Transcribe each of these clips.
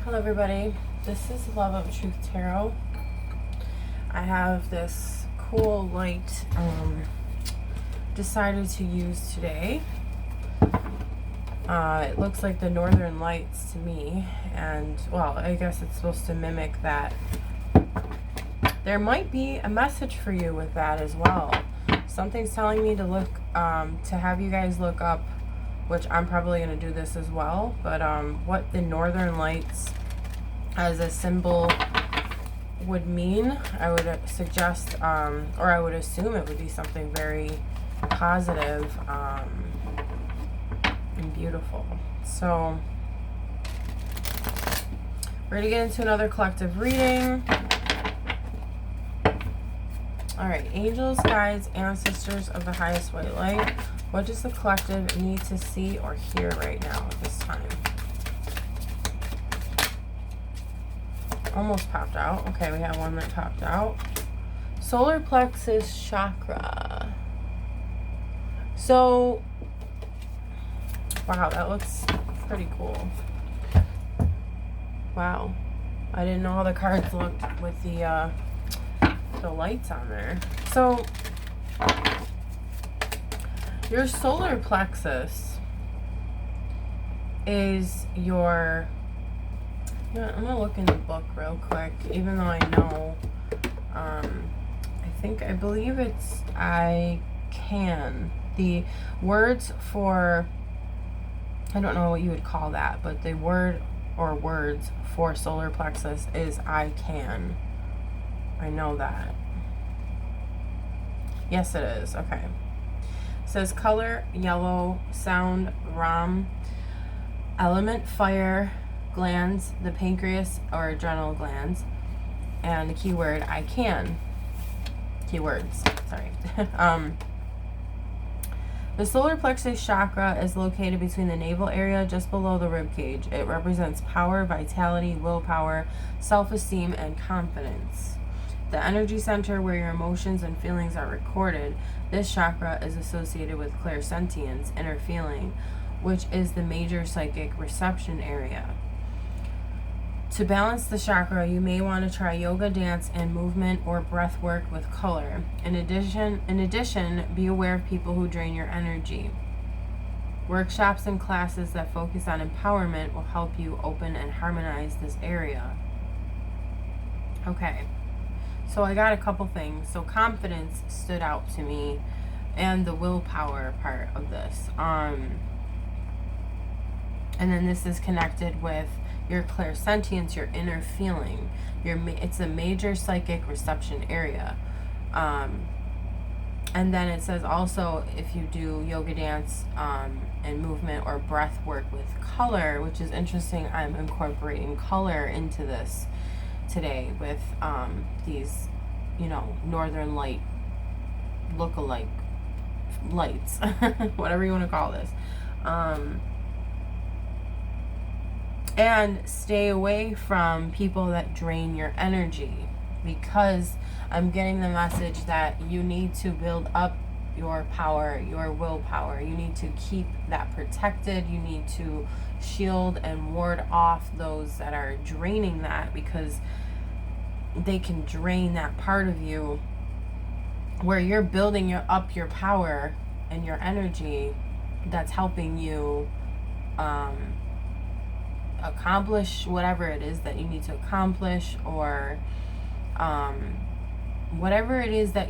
Hello everybody, this is Love of Truth Tarot. I have this cool light decided to use today. It looks like the Northern Lights to me, and well, I guess it's supposed to mimic that. There might be a message for you with that as well. Something's telling me to look, to have you guys look up, which I'm probably going to do this as well, but what the Northern Lights as a symbol would mean. I would suggest, or I would assume it would be something very positive and beautiful. So we're going to get into another collective reading. Alright, angels, guides, ancestors of the highest white light. What does the collective need to see or hear right now at this time? Almost popped out. Okay, we have one that popped out. Solar plexus chakra. So, wow, that looks pretty cool. Wow. I didn't know how the cards looked with the lights on there. So, your solar plexus is your... I'm going to look in the book real quick, even though I know, I believe it's I can. The words for, I don't know what you would call that, but the word or words for solar plexus is I can. I know that. Yes, it is. Okay. It says color, yellow, sound, Ram, element, fire, glands, the pancreas or adrenal glands, and the keyword I can. Keywords, sorry. The solar plexus chakra is located between the navel area just below the rib cage. It represents power, vitality, willpower, self-esteem, and confidence. The energy center where your emotions and feelings are recorded. This chakra is associated with clairsentience, inner feeling, which is the major psychic reception area. To balance the chakra, you may want to try yoga, dance, and movement or breath work with color. In addition, be aware of people who drain your energy. Workshops and classes that focus on empowerment will help you open and harmonize this area. Okay, so I got a couple things. So confidence stood out to me, and the willpower part of this. And then this is connected with your clairsentience, your inner feeling. It's a major psychic reception area. And then it says also if you do yoga, dance, and movement or breath work with color, which is interesting. I'm incorporating color into this today with these, Northern Light look-alike lights, whatever you want to call this. And stay away from people that drain your energy, because I'm getting the message that you need to build up your power, your willpower. You need to keep that protected. You need to shield and ward off those that are draining that, because they can drain that part of you where you're building up your power and your energy that's helping you accomplish whatever it is that you need to accomplish, or whatever it is that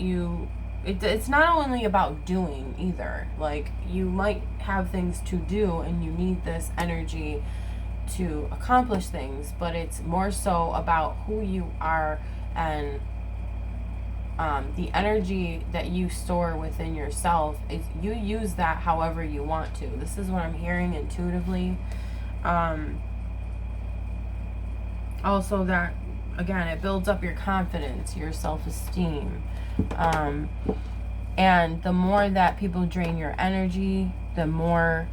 it's not only about doing either. Like, you might have things to do and you need this energy to accomplish things, but it's more so about who you are and the energy that you store within yourself. You use that however you want to. This is what I'm hearing intuitively. Also, that, again, it builds up your confidence, your self-esteem. And the more that people drain your energy, the more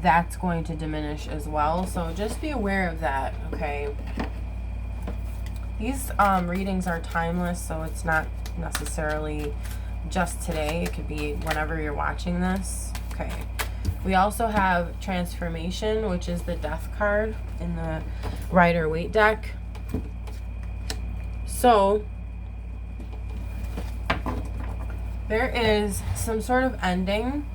that's going to diminish as well. So just be aware of that, okay? These readings are timeless, so it's not necessarily just today. It could be whenever you're watching this. Okay. We also have transformation, which is the death card in the Rider-Waite deck. So there is some sort of ending.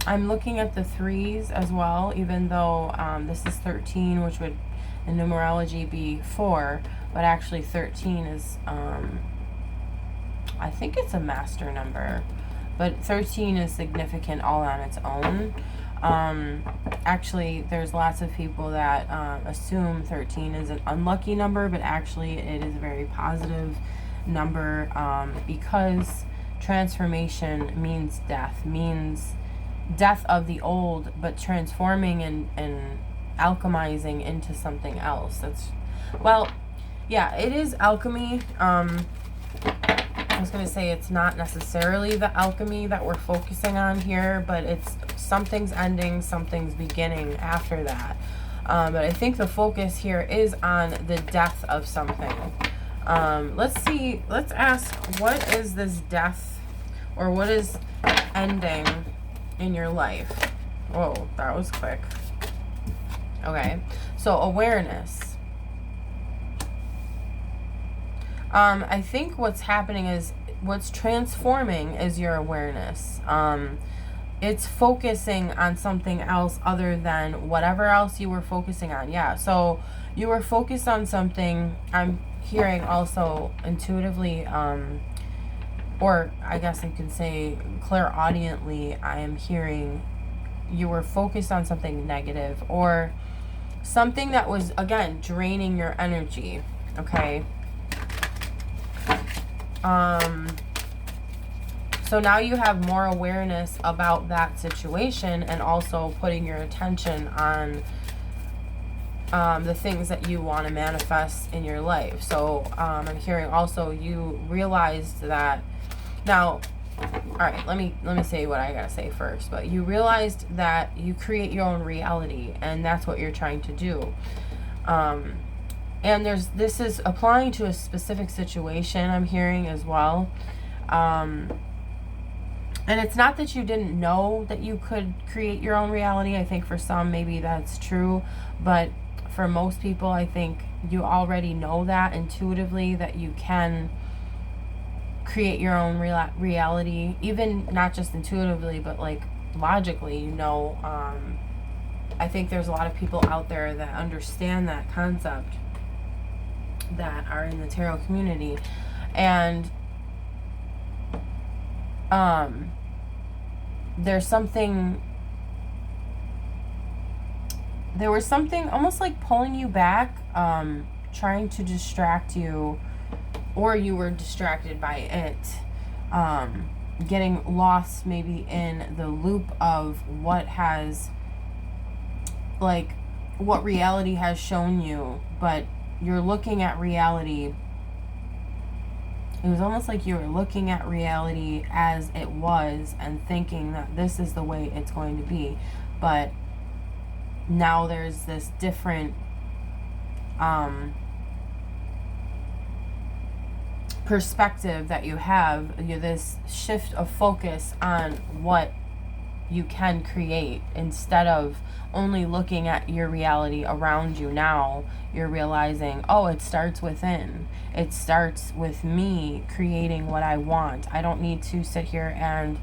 I'm looking at the 3s as well, even though this is 13, which would in numerology be 4, but actually 13 is, I think it's a master number, but 13 is significant all on its own. Actually, there's lots of people that assume 13 is an unlucky number, but actually it is a very positive number, because transformation means death of the old, but transforming and alchemizing into something else. That's, well, yeah, it is alchemy. I was going to say it's not necessarily the alchemy that we're focusing on here, but it's something's ending, something's beginning after that. But I think the focus here is on the death of something. Let's ask, what is this death, or what is ending in your life? Whoa, that was quick. Okay, so awareness. I think what's happening is, what's transforming is your awareness. It's focusing on something else other than whatever else you were focusing on. Yeah, so you were focused on something, I'm hearing also intuitively, or I guess I could say clairaudiently, I am hearing you were focused on something negative, or something that was, again, draining your energy. Okay. So now you have more awareness about that situation, and also putting your attention on the things that you want to manifest in your life. So I'm hearing also you realized that now, all right, let me say what I gotta say first. But you realized that you create your own reality, and that's what you're trying to do. And this is applying to a specific situation, I'm hearing as well. And it's not that you didn't know that you could create your own reality. I think for some maybe that's true, but for most people, I think you already know that intuitively, that you can create your own reality, even not just intuitively, but like logically, you know. I think there's a lot of people out there that understand that concept, that are in the tarot community. And there was something almost like pulling you back, trying to distract you, or you were distracted by it, getting lost maybe in the loop of what reality has shown you, but you're looking at reality. It was almost like you were looking at reality as it was and thinking that this is the way it's going to be. But now there's this different perspective that you have. This shift of focus on what you can create, instead of only looking at your reality around you. Now you're realizing, oh, it starts within. It starts with me creating what I want. I don't need to sit here and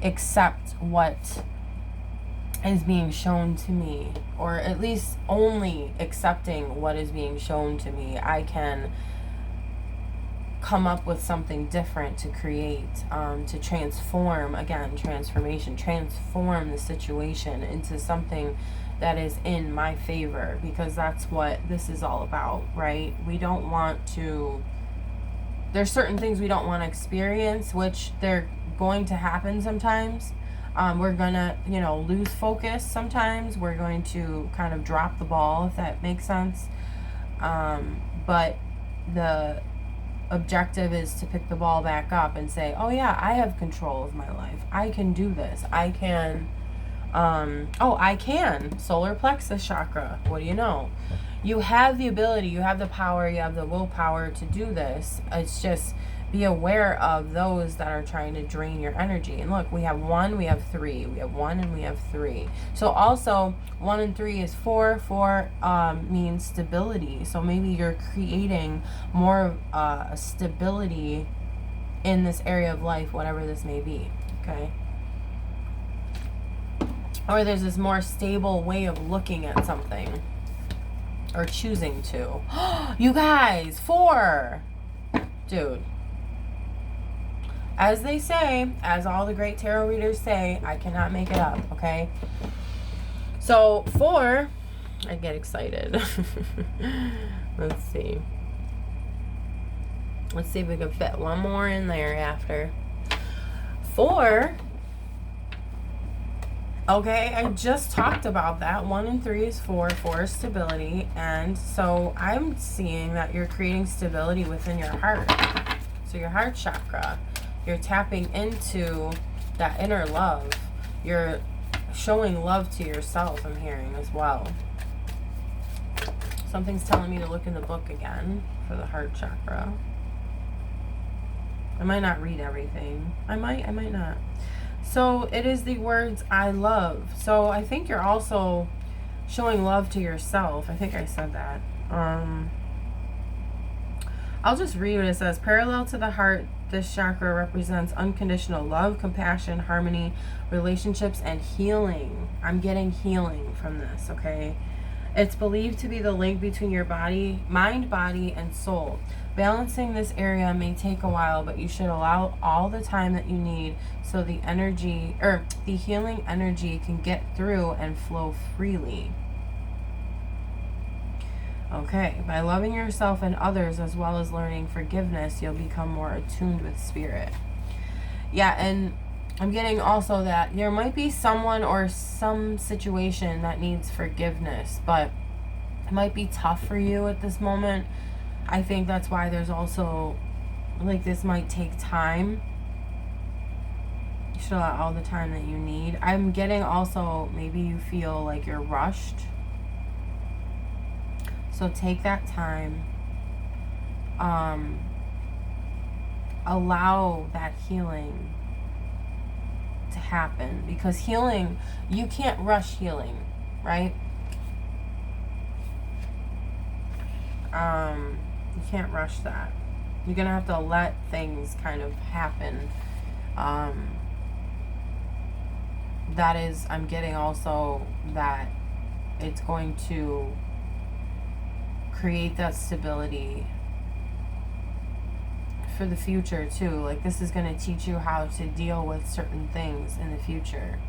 accept what is being shown to me, or at least only accepting what is being shown to me. I can come up with something different to create, to transform, again, transformation, transform the situation into something that is in my favor, because that's what this is all about, right? We don't want to, there's certain things we don't want to experience, which they're going to happen sometimes. We're gonna, lose focus sometimes. We're going to kind of drop the ball, if that makes sense. But the objective is to pick the ball back up and say, oh yeah, I have control of my life. I can do this. I can, I can. Solar plexus chakra. What do you know? You have the ability, you have the power, you have the willpower to do this. It's just be aware of those that are trying to drain your energy. And look, we have 1, we have 3. We have 1 and we have 3. So also 1 and 3 is 4. 4 means stability. So maybe you're creating more stability in this area of life, whatever this may be. Okay. Or there's this more stable way of looking at something. Or choosing to. You guys, 4. Dude. As they say, as all the great tarot readers say, I cannot make it up, okay? So, 4, I get excited. Let's see. Let's see if we can fit one more in there after. 4. Okay, I just talked about that. 1 and 3 is 4. 4 is stability. And so I'm seeing that you're creating stability within your heart. So your heart chakra. You're tapping into that inner love. You're showing love to yourself, I'm hearing as well. Something's telling me to look in the book again for the heart chakra. I might not read everything. I might not. So it is the words I love. So I think you're also showing love to yourself. I think I said that. I'll just read what it says. Parallel to the heart, this chakra represents unconditional love, compassion, harmony, relationships, and healing. I'm getting healing from this, okay? It's believed to be the link between your body, mind, body, and soul. Balancing this area may take a while, but you should allow all the time that you need so the energy, or the healing energy, can get through and flow freely. Okay, by loving yourself and others as well as learning forgiveness, you'll become more attuned with spirit. Yeah, and I'm getting also that there might be someone or some situation that needs forgiveness, but it might be tough for you at this moment. I think that's why there's also, like, this might take time. You should allow all the time that you need. I'm getting also, maybe you feel like you're rushed. So take that time. Allow that healing to happen, because healing, you can't rush healing, right? You can't rush that. You're gonna have to let things kind of happen. That is, I'm getting also that it's going to create that stability for the future too. Like, this is going to teach you how to deal with certain things in the future.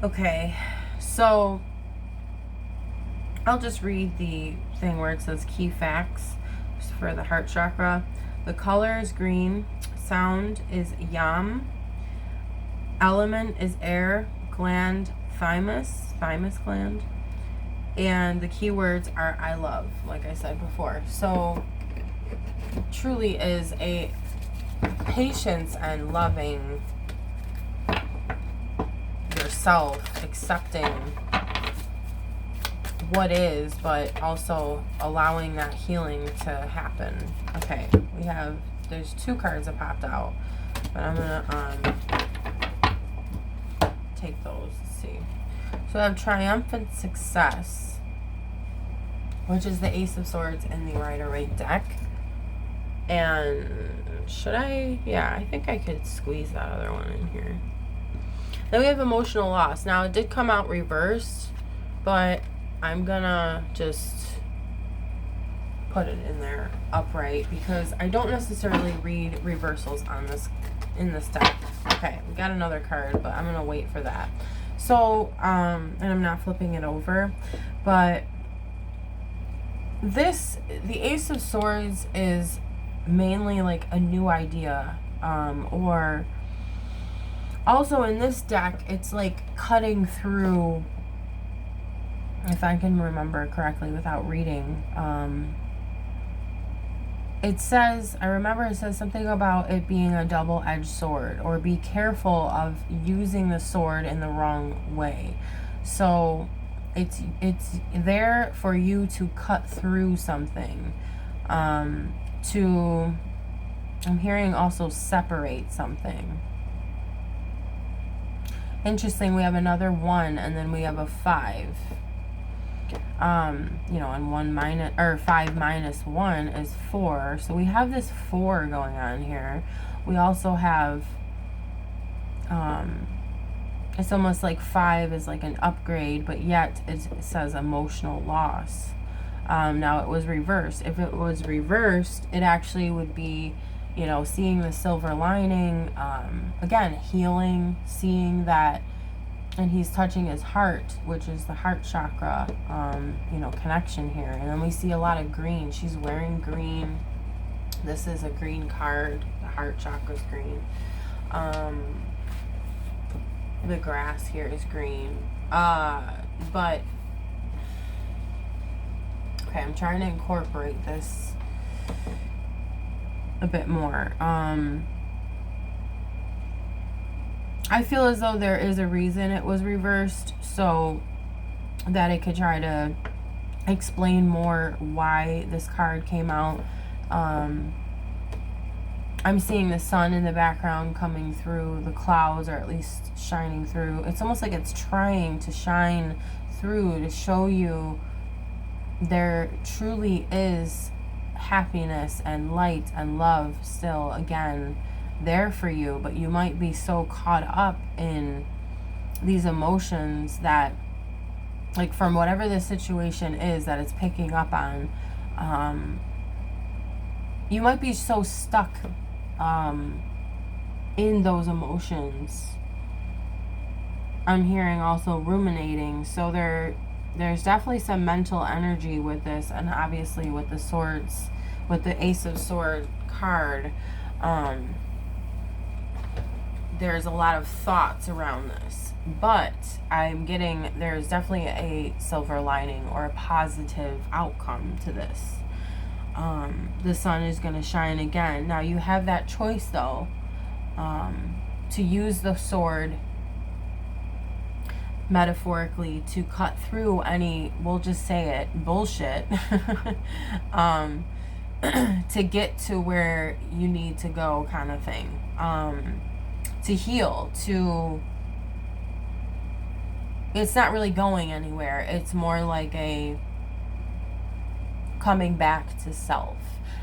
Okay, so I'll just read the thing where it says key facts for the heart chakra. The color is green, sound is yam, element is air, gland thymus gland, and the keywords are I love, like I said before. So truly is a patience and loving yourself, accepting what is, but also allowing that healing to happen. Okay, there's 2 cards that popped out, but I'm gonna take those. Let's see. So I have triumphant success, which is the Ace of Swords in the Rider-Waite deck. And I think I could squeeze that other one in here. Then we have emotional loss. Now, it did come out reversed, but I'm gonna just put it in there upright because I don't necessarily read reversals on this, in this deck. Okay, we got another card, but I'm gonna wait for that. So, and I'm not flipping it over, but the Ace of Swords is mainly like a new idea, or also in this deck, it's like cutting through, if I can remember correctly without reading. It says something about it being a double-edged sword, or be careful of using the sword in the wrong way. So it's there for you to cut through something, to I'm hearing also separate something. Interesting, we have another 1 and then we have a 5. You know, and 5 minus 1 is 4. So we have this 4 going on here. We also have, it's almost like 5 is like an upgrade, but yet it says emotional loss. Now it was reversed. If it was reversed, it actually would be, you know, seeing the silver lining, again, healing, seeing that, and he's touching his heart, which is the heart chakra, you know, connection here. And then we see a lot of green. She's wearing green. This is a green card. The heart chakra's green. The grass here is green. But, okay, I'm trying to incorporate this a bit more. I feel as though there is a reason it was reversed, so that it could try to explain more why this card came out. I'm seeing the sun in the background coming through the clouds, or at least shining through. It's almost like it's trying to shine through to show you there truly is happiness and light and love still, again, there for you, but you might be so caught up in these emotions that, like, from whatever the situation is that it's picking up on, you might be so stuck in those emotions. I'm hearing also ruminating, so there's definitely some mental energy with this, and obviously with the swords, with the Ace of Swords card, there's a lot of thoughts around this, but I'm getting there's definitely a silver lining or a positive outcome to this. The sun is going to shine again. Now you have that choice, though, to use the sword metaphorically to cut through any, we'll just say it, bullshit, to get to where you need to go, kind of thing. To heal, it's not really going anywhere. It's more like a coming back to self.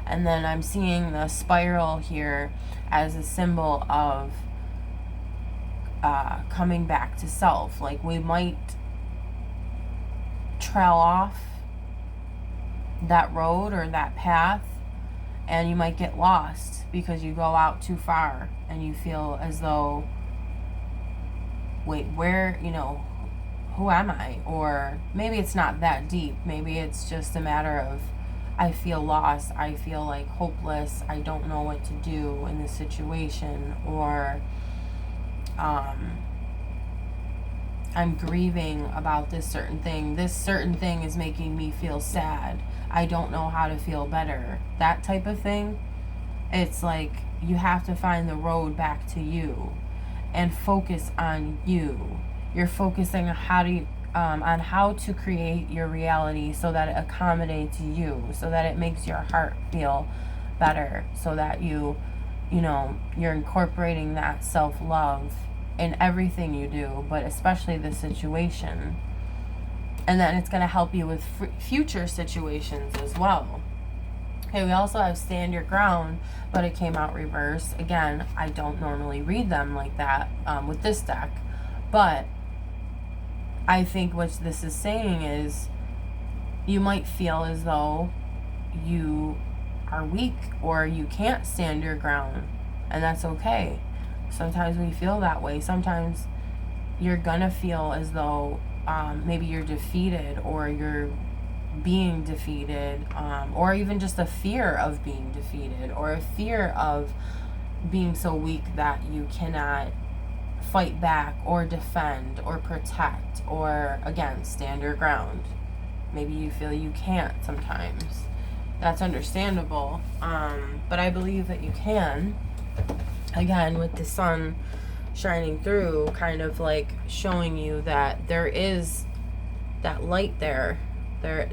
And then I'm seeing the spiral here as a symbol of coming back to self. Like, we might trail off that road or that path, and you might get lost because you go out too far and you feel as though, wait, where, you know, who am I? Or maybe it's not that deep. Maybe it's just a matter of, I feel lost, I feel like hopeless, I don't know what to do in this situation, or I'm grieving about this certain thing. This certain thing is making me feel sad. I don't know how to feel better. That type of thing. It's like you have to find the road back to you and focus on you. You're focusing on how to create your reality so that it accommodates you, so that it makes your heart feel better, so that you're incorporating that self-love in everything you do, but especially this situation. And then it's going to help you with future situations as well. Okay, we also have Stand Your Ground, but it came out reverse. Again, I don't normally read them like that with this deck, but I think what this is saying is you might feel as though you are weak or you can't stand your ground, and that's okay. Sometimes we feel that way. Sometimes you're gonna feel as though maybe you're defeated, or you're being defeated, or even just a fear of being defeated, or a fear of being so weak that you cannot fight back or defend or protect, or again, stand your ground. Maybe you feel you can't sometimes. That's understandable, but I believe that you can. Again, with the sun shining through, kind of like showing you that there is that light there They're,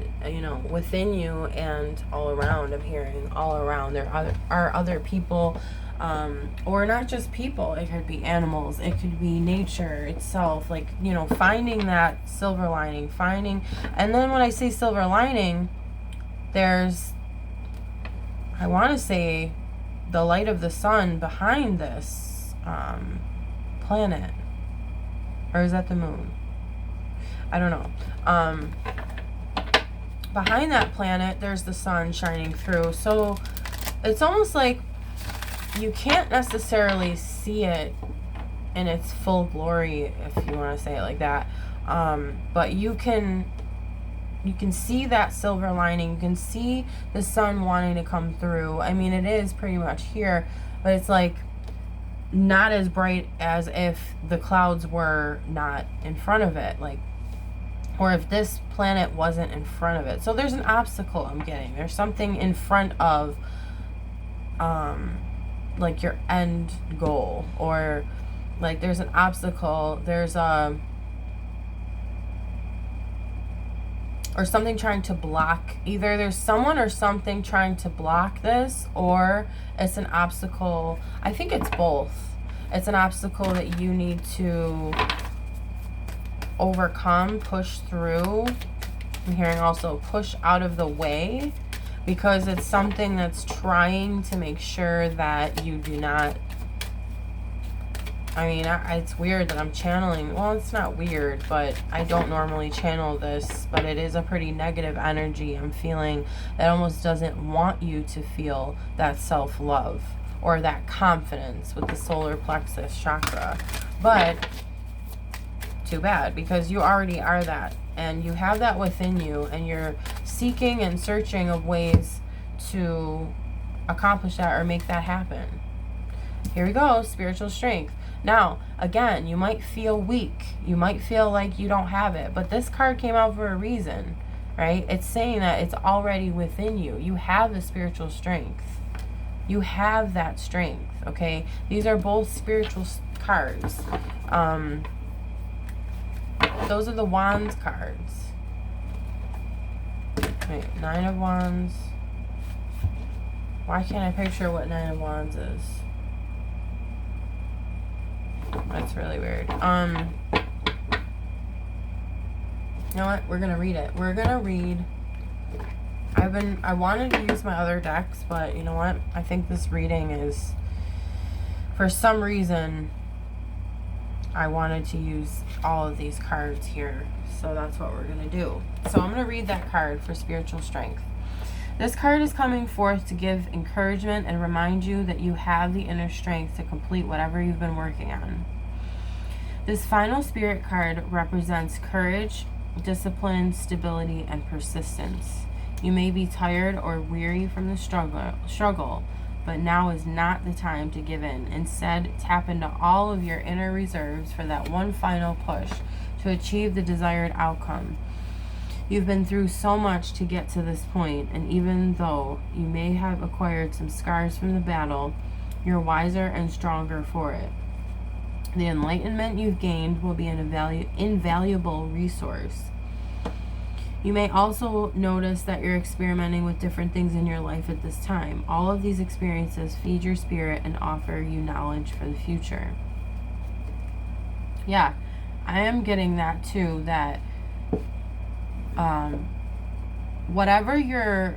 within you and all around. I'm hearing all around. There are other people, or not just people. It could be animals. It could be nature itself. Like, finding that silver lining, and then when I say silver lining, there's, I want to say, the light of the sun behind this planet. Or is that the moon? I don't know. Behind that planet, there's the sun shining through. So it's almost like you can't necessarily see it in its full glory, if you want to say it like that. But you can see that silver lining. You can see the sun wanting to come through. I mean, it is pretty much here, but it's like not as bright as if the clouds were not in front of it, like, or if this planet wasn't in front of it. So there's an obstacle I'm getting. There's something in front of like your end goal, or like there's an obstacle, there's or something trying to block. Either there's someone or something trying to block this, or it's an obstacle. I think it's both. It's an obstacle that you need to overcome, push through. I'm hearing also push out of the way, because it's something that's trying to make sure that you do not. I mean, it's weird that I'm channeling. Well, it's not weird, but I don't normally channel this, but it is a pretty negative energy I'm feeling that almost doesn't want you to feel that self-love or that confidence with the solar plexus chakra. But too bad, because you already are that, and you have that within you, and you're seeking and searching of ways to accomplish that or make that happen. Here we go, spiritual strength. Now, again, you might feel weak. You might feel like you don't have it. But this card came out for a reason, right? It's saying that it's already within you. You have the spiritual strength. You have that strength, okay? These are both spiritual cards. Those are the Wands cards. Wait, Nine of Wands. Why can't I picture what Nine of Wands is? That's really weird. You know what? We're gonna read it. We're gonna read. I wanted to use my other decks, but you know what? I think this reading is, for some reason, I wanted to use all of these cards here. So that's what we're gonna do. So I'm gonna read that card for spiritual strength. This card is coming forth to give encouragement and remind you that you have the inner strength to complete whatever you've been working on. This final spirit card represents courage, discipline, stability, and persistence. You may be tired or weary from the struggle, but now is not the time to give in. Instead, tap into all of your inner reserves for that one final push to achieve the desired outcome. You've been through so much to get to this point, and even though you may have acquired some scars from the battle, you're wiser and stronger for it. The enlightenment you've gained will be an invaluable resource. You may also notice that you're experimenting with different things in your life at this time. All of these experiences feed your spirit and offer you knowledge for the future. Yeah, I am getting that too, that whatever you're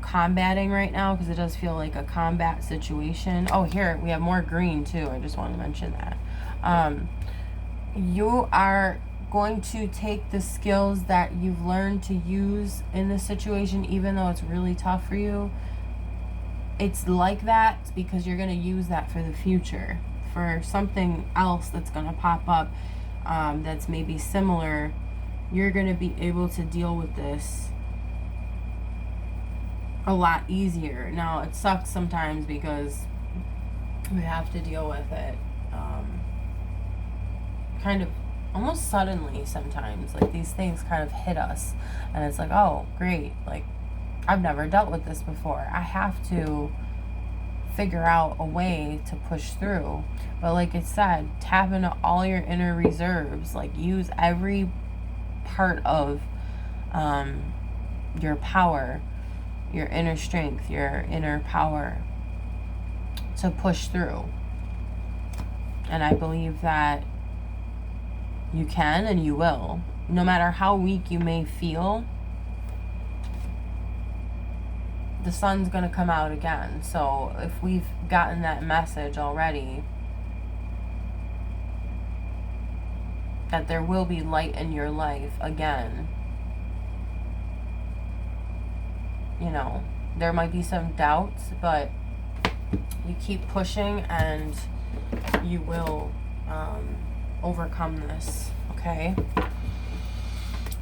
combating right now, because it does feel like a combat situation. Oh, here we have more green too. I just want to mention that. You are going to take the skills that you've learned to use in this situation, even though it's really tough for you. It's like that because you're going to use that for the future, for something else that's going to pop up that's maybe similar. You're going to be able to deal with this a lot easier. Now, it sucks sometimes because we have to deal with it kind of almost suddenly sometimes. Like, these things kind of hit us, and it's like, oh, great. Like, I've never dealt with this before. I have to figure out a way to push through. But like it said, tap into all your inner reserves. Like, use every part of your power, your inner strength, your inner power to push through. And I believe that you can and you will. No matter how weak you may feel, the sun's going to come out again. So if we've gotten that message already, that there will be light in your life again, you know, there might be some doubts, but you keep pushing and you will overcome this, okay?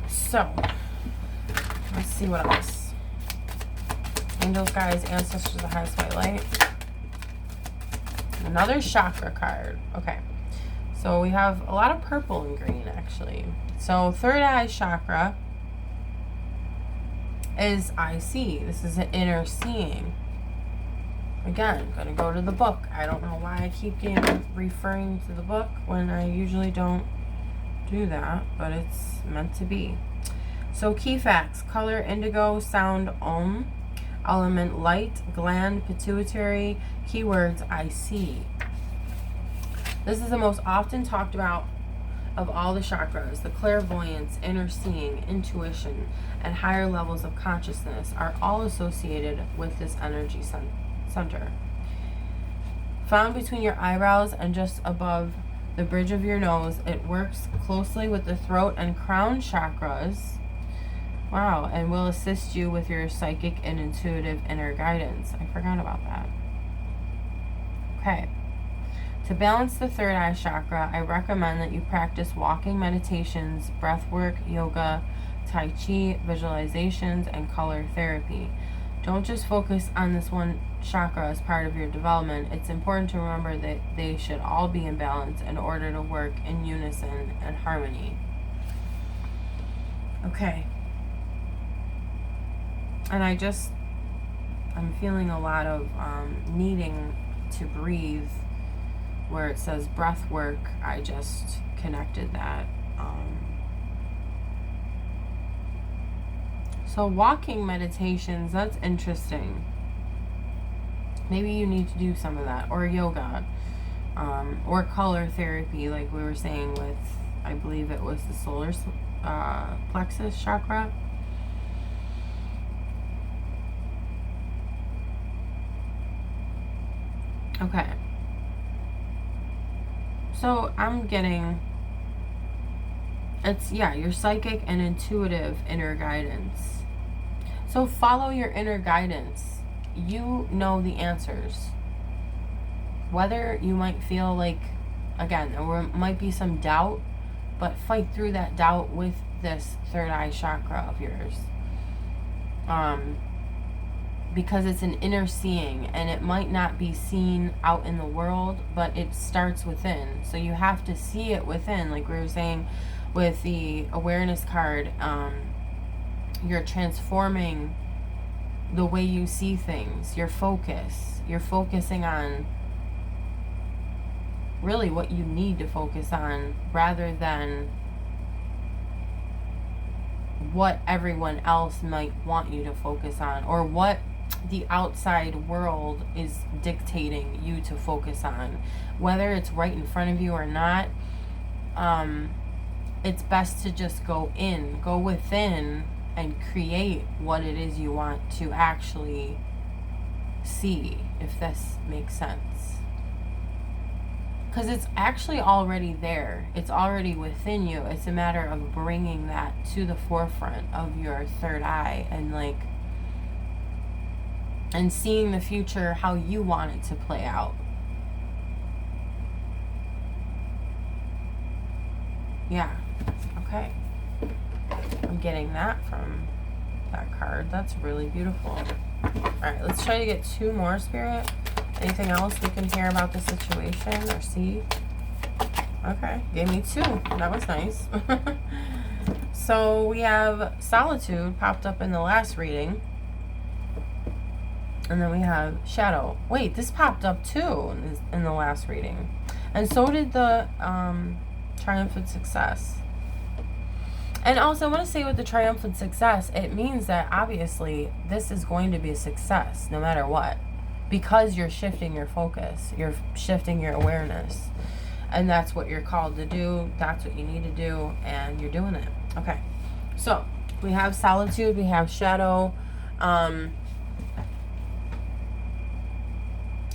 So, let's see what else. Angels, guides, ancestors, the highest white light. Another chakra card. Okay. So we have a lot of purple and green, actually. So third eye chakra is I see. This is an inner seeing. Again, going to go to the book. I don't know why I keep referring to the book when I usually don't do that, but it's meant to be. So key facts: color indigo, sound Om, element light, gland pituitary, keywords I see. This is the most often talked about of all the chakras. The clairvoyance, inner seeing, intuition, and higher levels of consciousness are all associated with this energy center. Found between your eyebrows and just above the bridge of your nose, it works closely with the throat and crown chakras. Wow, and will assist you with your psychic and intuitive inner guidance. I forgot about that. Okay. To balance the third eye chakra, I recommend that you practice walking meditations, breath work, yoga, tai chi, visualizations, and color therapy. Don't just focus on this one chakra as part of your development. It's important to remember that they should all be in balance in order to work in unison and harmony. Okay. And I'm feeling a lot of needing to breathe. Where it says breath work, I just connected that. So walking meditations, that's interesting. Maybe you need to do some of that, or yoga, or color therapy, like we were saying with, I believe it was the solar plexus chakra. Okay. So I'm getting, it's, yeah, your psychic and intuitive inner guidance. So follow your inner guidance. You know the answers. Whether you might feel like, again, there might be some doubt, but fight through that doubt with this third eye chakra of yours. Because it's an inner seeing, and it might not be seen out in the world, but it starts within. So you have to see it within, like we were saying with the awareness card. You're transforming the way you see things, your focus. You're focusing on really what you need to focus on, rather than what everyone else might want you to focus on, or what the outside world is dictating you to focus on. Whether it's right in front of you or not, it's best to just go within and create what it is you want to actually see, if this makes sense. Because it's actually already there. It's already within you. It's a matter of bringing that to the forefront of your third eye, and seeing the future how you want it to play out. Yeah. Okay. I'm getting that from that card. That's really beautiful. Alright, let's try to get 2 more, Spirit. Anything else we can hear about the situation or see? Okay, gave me 2. That was nice. So we have solitude popped up in the last reading. And then we have shadow. Wait, this popped up too in the last reading. And so did the triumphant success. And also, I want to say with the triumphant success, it means that obviously this is going to be a success no matter what, because you're shifting your focus, you're shifting your awareness, and that's what you're called to do. That's what you need to do, and you're doing it. Okay, so we have solitude, we have shadow.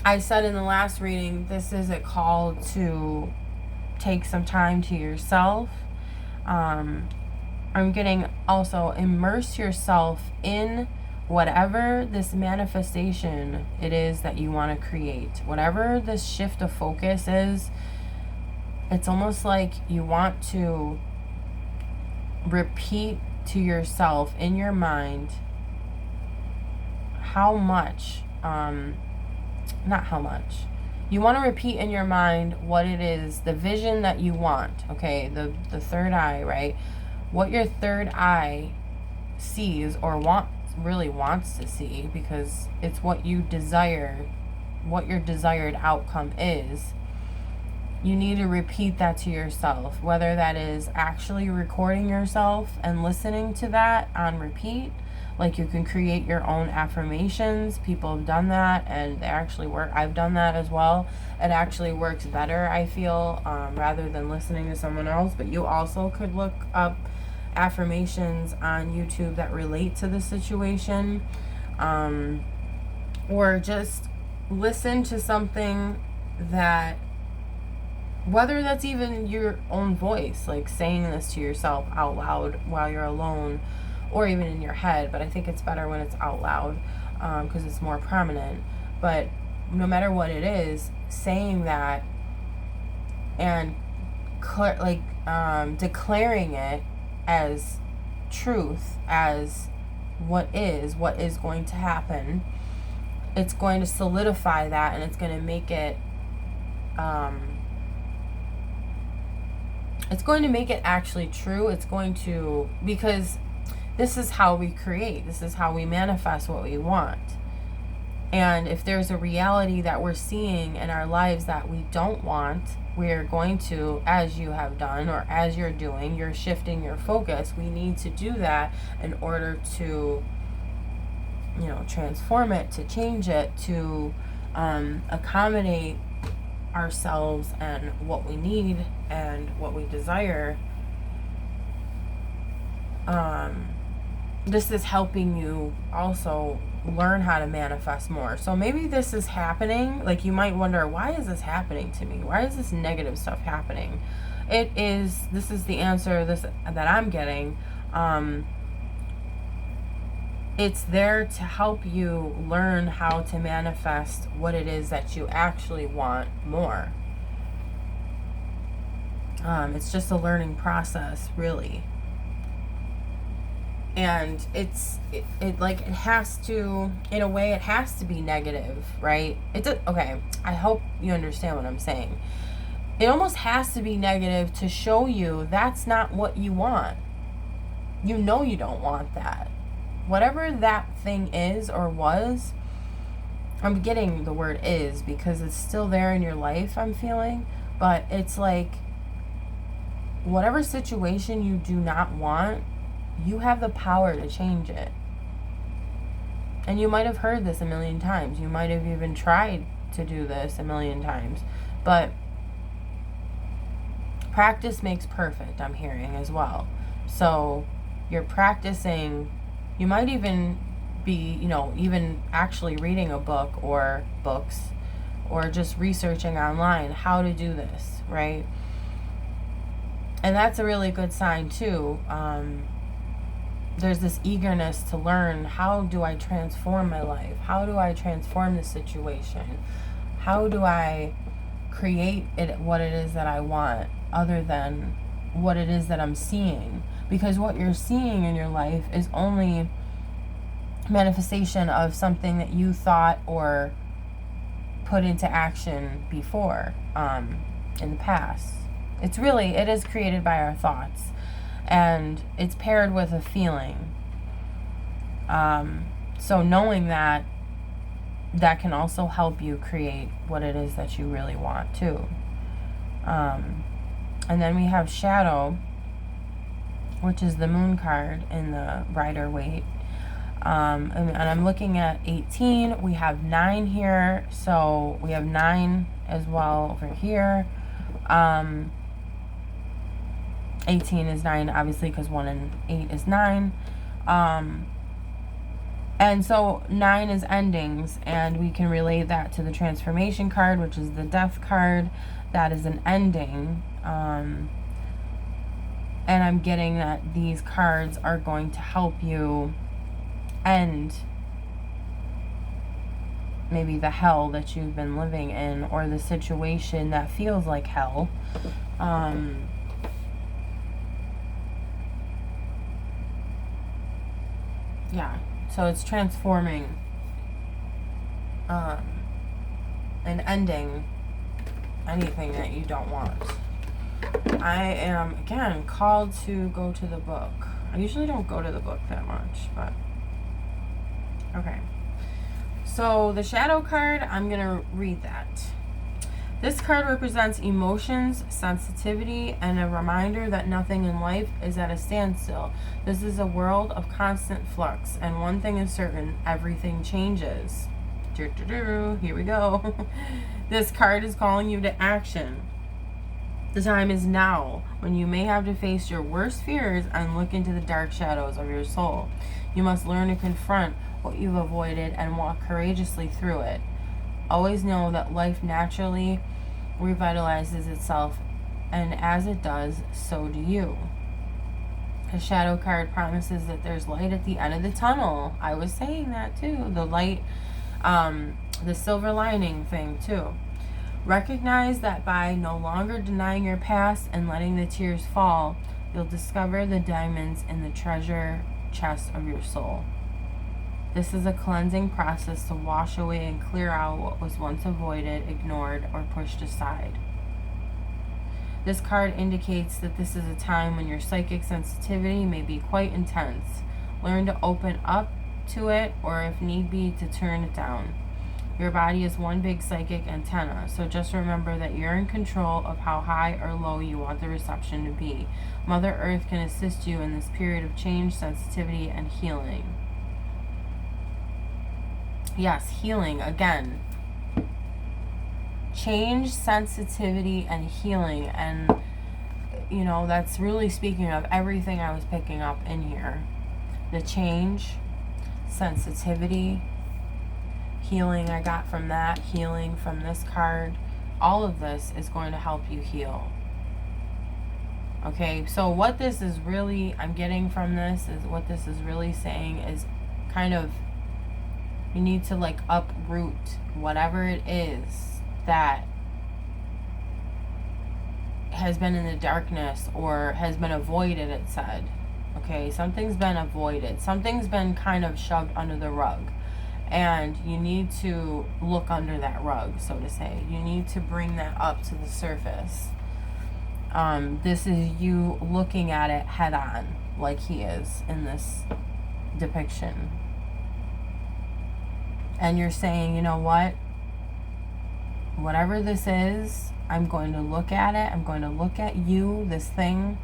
I said in the last reading, this is a call to take some time to yourself. I'm getting also immerse yourself in whatever this manifestation it is that you want to create. Whatever this shift of focus is, it's almost like you want to repeat to yourself in your mind how much, not how much. You want to repeat in your mind what it is, the vision that you want, okay? The third eye, right? What your third eye sees or really wants to see, because it's what you desire, what your desired outcome is. You need to repeat that to yourself, whether that is actually recording yourself and listening to that on repeat. Like, you can create your own affirmations. People have done that and they actually work. I've done that as well. It actually works better, I feel, rather than listening to someone else. But you also could look up affirmations on YouTube that relate to the situation, or just listen to something that, whether that's even your own voice, like saying this to yourself out loud while you're alone, or even in your head. But I think it's better when it's out loud, because it's more prominent. But no matter what it is, saying that and declaring it as truth, as what is going to happen, it's going to solidify that, and it's going to make it actually true. It's going to, because this is how we create, this is how we manifest what we want. And if there's a reality that we're seeing in our lives that we don't want, we're going to, as you have done, or as you're doing, you're shifting your focus. We need to do that in order to, transform it, to change it, to accommodate ourselves and what we need and what we desire. This is helping you also learn how to manifest more. So maybe this is happening, like you might wonder, why is this happening to me? Why is this negative stuff happening? This is the answer that I'm getting. It's there to help you learn how to manifest what it is that you actually want more. It's just a learning process, really. And it has to, in a way, it has to be negative, right? Okay, I hope you understand what I'm saying. It almost has to be negative to show you that's not what you want. You know you don't want that. Whatever that thing is or was, I'm getting the word is because it's still there in your life, I'm feeling. But it's like, whatever situation you do not want, you have the power to change it. And you might have heard this a million times. You might have even tried to do this a million times. But practice makes perfect, I'm hearing as well. So you're practicing. You might even be, even actually reading a book or books, or just researching online how to do this, right? And that's a really good sign too. There's this eagerness to learn, how do I transform my life? How do I transform the situation? How do I create it, what it is that I want, other than what it is that I'm seeing? Because what you're seeing in your life is only manifestation of something that you thought or put into action before, in the past. It is created by our thoughts. And it's paired with a feeling. So knowing that can also help you create what it is that you really want too. And then we have shadow. which is the moon card in the Rider-Waite. And I'm looking at 18. We have 9 here, so we have 9 as well over here. 18 is 9, obviously, because 1 and 8 is 9. And so 9 is endings, and we can relate that to the transformation card, which is the death card. That is an ending. And I'm getting that these cards are going to help you end maybe the hell that you've been living in, or the situation that feels like hell. Yeah, so it's transforming and ending anything that you don't want. I am, again, called to go to the book. I usually don't go to the book that much, but okay. So the shadow card, I'm going to read that. This card represents emotions, sensitivity, and a reminder that nothing in life is at a standstill. This is a world of constant flux, and one thing is certain, everything changes. Here we go. This card is calling you to action. The time is now, when you may have to face your worst fears and look into the dark shadows of your soul. You must learn to confront what you've avoided and walk courageously through it. Always know that life naturally revitalizes itself, and as it does, so do you. The shadow card promises that there's light at the end of the tunnel. I was saying that too. The light, the silver lining thing too. Recognize that by no longer denying your past and letting the tears fall, you'll discover the diamonds in the treasure chest of your soul. This is a cleansing process to wash away and clear out what was once avoided, ignored, or pushed aside. This card indicates that this is a time when your psychic sensitivity may be quite intense. Learn to open up to it, or if need be, to turn it down. Your body is one big psychic antenna, so just remember that you're in control of how high or low you want the reception to be. Mother Earth can assist you in this period of change, sensitivity, and healing. Yes, healing, again. Change, sensitivity, and healing. And, you know, that's really speaking of everything I was picking up in here. The change, sensitivity, healing I got from that, healing from this card. All of this is going to help you heal. Okay, so what this is really, I'm getting from this, is what this is really saying is kind of, you need to like uproot whatever it is that has been in the darkness or has been avoided, it said. Okay, something's been avoided. Something's been kind of shoved under the rug. And you need to look under that rug, so to say. You need to bring that up to the surface. This is you looking at it head on, like he is in this depiction. And you're saying, you know what? Whatever this is, I'm going to look at it. I'm going to look at you, this thing.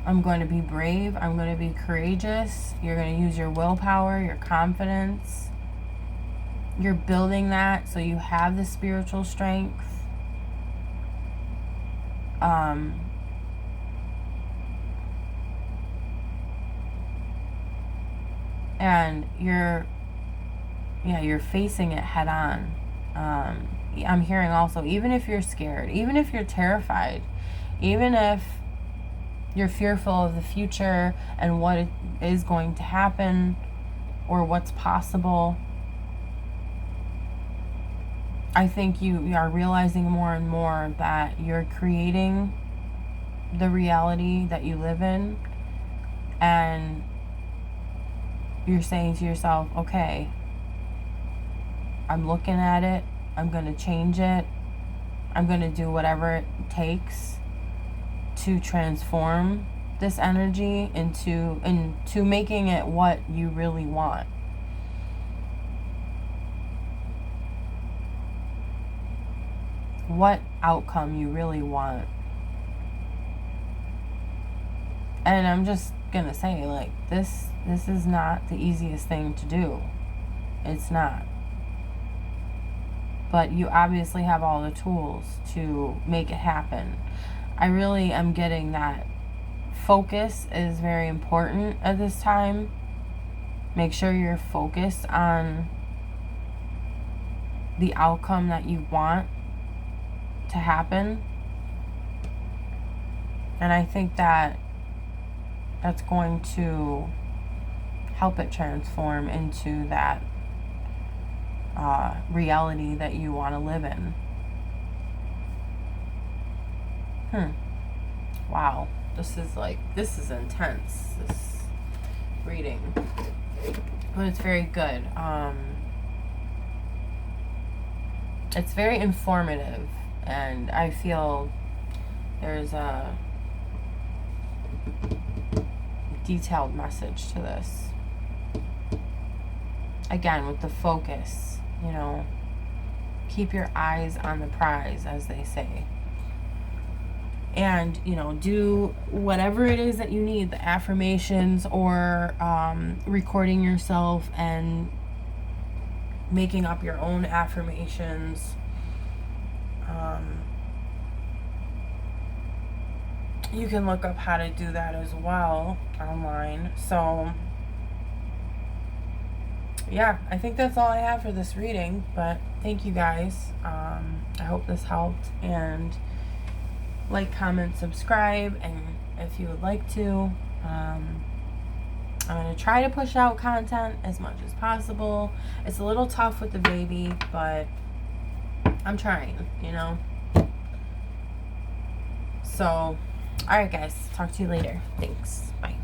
I'm going to be brave. I'm going to be courageous. You're going to use your willpower, your confidence. You're building that so you have the spiritual strength. And you're facing it head on. I'm hearing also, even if you're scared, even if you're terrified, even if you're fearful of the future and what is going to happen or what's possible, I think you are realizing more and more that you're creating the reality that you live in, and you're saying to yourself, okay, I'm looking at it, I'm going to change it, I'm going to do whatever it takes to transform this energy into making it what you really want. What outcome you really want. And I'm just gonna say, like, this is not the easiest thing to do. It's not. But you obviously have all the tools to make it happen. I really am getting that focus is very important at this time. Make sure you're focused on the outcome that you want to happen. And I think that that's going to help it transform into that reality that you want to live in. Wow. This is intense, this reading. But it's very good. It's very informative, and I feel there's a detailed message to this. Again, with the focus, keep your eyes on the prize, as they say. And, do whatever it is that you need, the affirmations or recording yourself and making up your own affirmations. You can look up how to do that as well online. So, yeah, I think that's all I have for this reading. But thank you guys. I hope this helped. And like, comment, subscribe, and if you would like to, I'm going to try to push out content as much as possible. It's a little tough with the baby, but I'm trying, So, alright guys, talk to you later. Thanks. Bye.